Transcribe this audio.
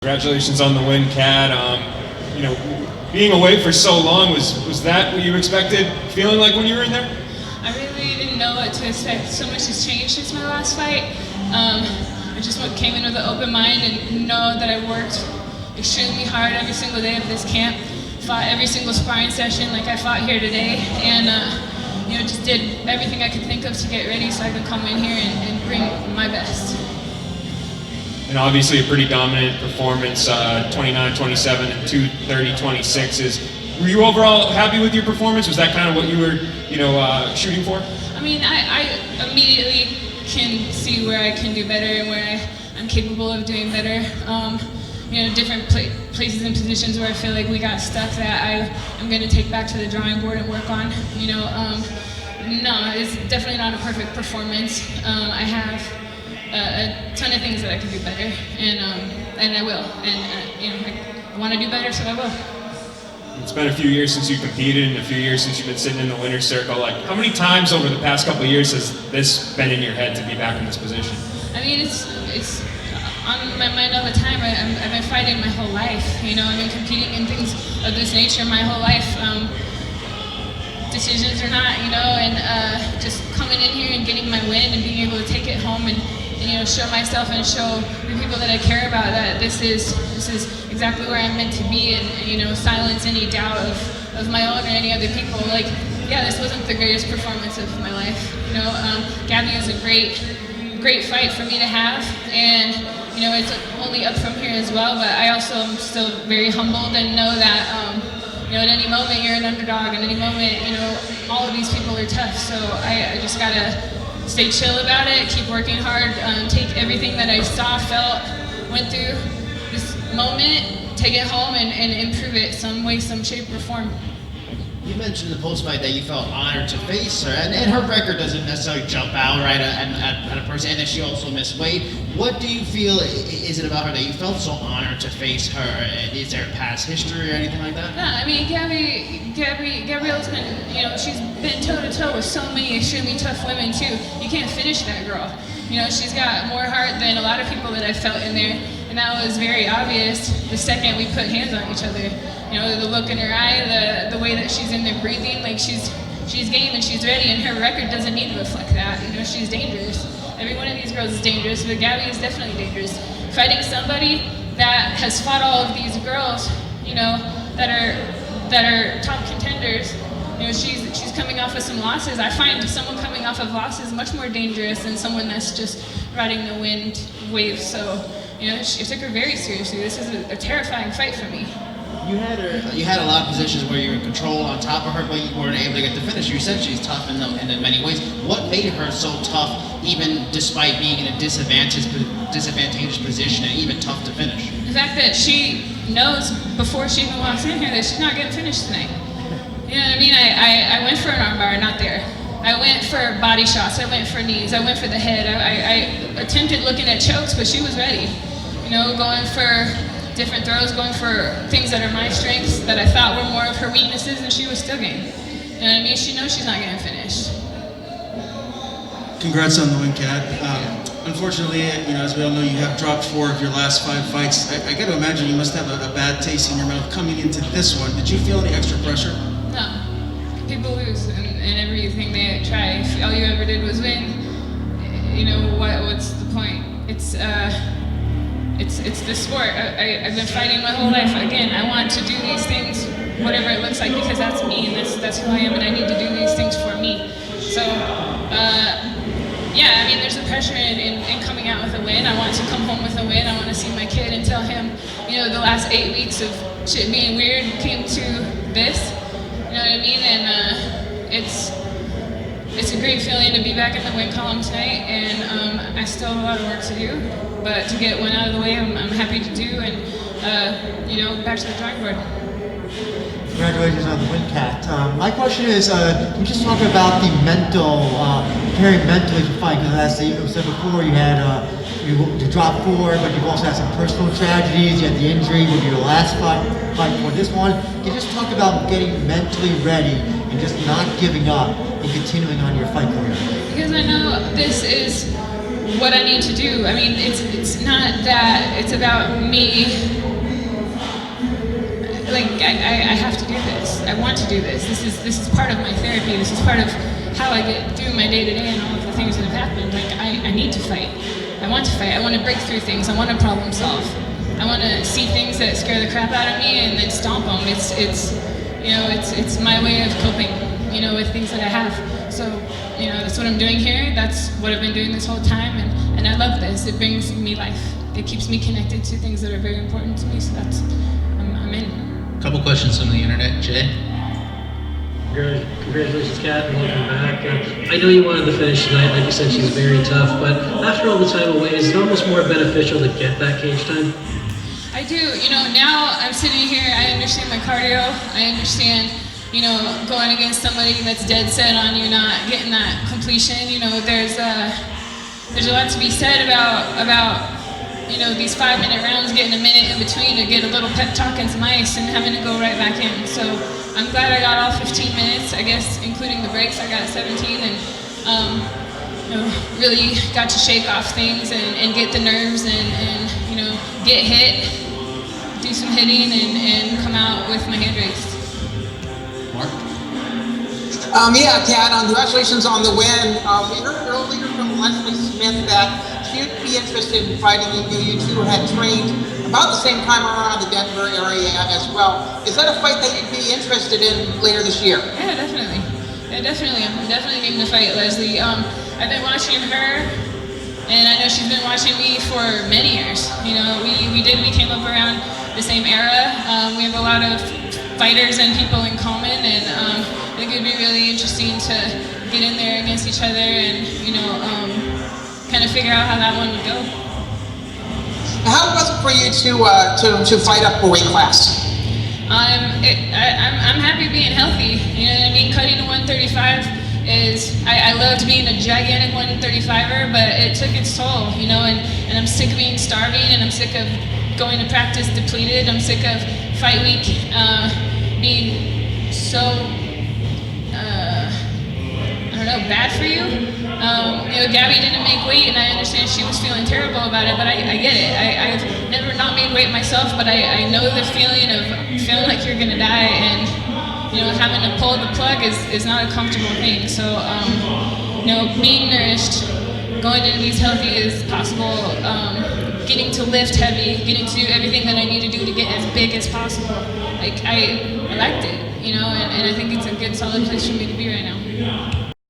Congratulations on the win, Cat. Being away for so long, was that what you expected feeling like when you were in there? I really didn't know what to expect. So much has changed since my last fight. I just came in with an open mind and know that I worked extremely hard every single day of this camp. Fought every single sparring session like I fought here today, and just did everything I could think of to get ready so I could come in here and bring my best. And obviously a pretty dominant performance, 29-27 and 230-26. Were you overall happy with your performance? Was that kind of what you were, shooting for? I mean, I immediately can see where I can do better and where I'm capable of doing better. Different places and positions where I feel like we got stuck that I'm going to take back to the drawing board and work on. No, it's definitely not a perfect performance. I have a ton of things that I can do better, and I will. I want to do better, so I will. It's been a few years since you competed, and a few years since you've been sitting in the winner's circle. Like, how many times over the past couple of years has this been in your head to be back in this position? I mean, it's on my mind all the time. I've been fighting my whole life. I've been competing in things of this nature my whole life. Decisions or not, and just coming in here and getting my win and being able to take it home and show myself and show the people that I care about that this is exactly where I'm meant to be, and silence any doubt of my own or any other people. Like, yeah, this wasn't the greatest performance of my life. Gabby is a great fight for me to have, and it's only up from here as well. But I also am still very humbled and know that at any moment you're an underdog, and at any moment all of these people are tough. So I just gotta stay chill about it, keep working hard, take everything that I saw, felt, went through this moment, take it home and improve it some way, some shape or form. You mentioned in the post-fight that you felt honored to face her, and her record doesn't necessarily jump out right at a person, and that she also missed weight. What do you feel is it about her that you felt so honored to face her? And is there a past history or anything like that? Yeah, I mean, Gabrielle's been, she's been toe-to-toe with so many extremely tough women too. You can't finish that girl. She's got more heart than a lot of people that I felt in there, and that was very obvious the second we put hands on each other. The look in her eye, the way that she's in there breathing, like she's game and she's ready, and her record doesn't need to reflect that. She's dangerous. Every one of these girls is dangerous, but Gabby is definitely dangerous. Fighting somebody that has fought all of these girls, that are top contenders. She's coming off of some losses. I find someone coming off of losses much more dangerous than someone that's just riding the wind wave. So, she took her very seriously. This is a terrifying fight for me. You had a lot of positions where you were in control on top of her, but you weren't able to get the finish. You said she's tough in many ways. What made her so tough, even despite being in a disadvantageous position and even tough to finish? The fact that she knows before she even walks in here that she's not getting finished tonight. You know what I mean? I went for an armbar, not there. I went for body shots. I went for knees. I went for the head. I attempted looking at chokes, but she was ready. Going for different throws, going for things that are my strengths that I thought were more of her weaknesses, and she was still game. You know what I mean? She knows she's not getting finished. Congrats on the win, Cat. Unfortunately, as we all know, you have dropped 4 of your last 5 fights. I got to imagine you must have a bad taste in your mouth coming into this one. Did you feel any extra pressure? No. People lose in everything they try. If all you ever did was win, what's the point? It's the sport. I've been fighting my whole life. Again, I want to do these things, whatever it looks like, because that's me and that's who I am, and I need to do these things for me. So, yeah, I mean, there's a pressure in coming out with a win. I want to come home with a win. I want to see my kid and tell him, the last 8 weeks of shit being weird came to this. You know what I mean? And it's a great feeling to be back in the win column tonight, and I still have a lot of work to do, but to get one out of the way, I'm happy to do, and back to the drawing board. Congratulations on the win, Cat. My question is, can you just talk about the preparing mentally for fight? Because as you said before, you had you dropped 4, but you've also had some personal tragedies. You had the injury with your last fight for this one. Can you just talk about getting mentally ready and just not giving up and continuing on your fight career? Because I know this is what I need to do. I mean, it's not that. It's about me. Like I have to do this. I want to do this. This is part of my therapy. This is part of how I get through my day to day and all of the things that have happened. Like I need to fight. I want to fight. I want to break through things. I want to problem solve. I want to see things that scare the crap out of me and then stomp them. It's my way of coping, with things that I have. So, that's what I'm doing here. That's what I've been doing this whole time, and I love this. It brings me life. It keeps me connected to things that are very important to me. So I'm in. Couple questions from the internet, Jay. Good. Congratulations, Cat, and welcome back. I know you wanted to finish tonight. Like you said, she's very tough, but after all the time away, is it almost more beneficial to get that cage time? I do. Now I'm sitting here, I understand my cardio. I understand, going against somebody that's dead set on you not getting that completion. There's a lot to be said about these 5-minute rounds, getting a minute in between to get a little pep talk and some ice and having to go right back in. So I'm glad I got all 15 minutes, I guess, including the breaks. I got 17 and really got to shake off things and get the nerves and get hit, do some hitting and come out with my hand raised. Mark? Yeah, Kat, congratulations on the win. We heard earlier from Leslie Smith that she'd be interested in fighting you. You two had trained about the same time around the Denver area as well. Is that a fight that you'd be interested in later this year? Yeah, definitely. I'm definitely game to fight Leslie. I've been watching her, and I know she's been watching me for many years. We came up around the same era. We have a lot of fighters and people in common, and I think it'd be really interesting to get in there against each other and kind of figure out how that one would go. How was it for you to fight up a weight class? I'm happy being healthy. Cutting to 135 I loved being a gigantic 135er, but it took its toll, and I'm sick of being starving, and I'm sick of going to practice depleted. I'm sick of fight week being so bad for you. Gabby didn't make weight, and I understand she was feeling terrible about it, but I get it. I've never not made weight myself, but I know the feeling of feeling like you're gonna die, and having to pull the plug is not a comfortable thing. So being nourished, going into these healthy as possible, getting to lift heavy, getting to do everything that I need to do to get as big as possible. I liked it, and I think it's a good solid place for me to be right now.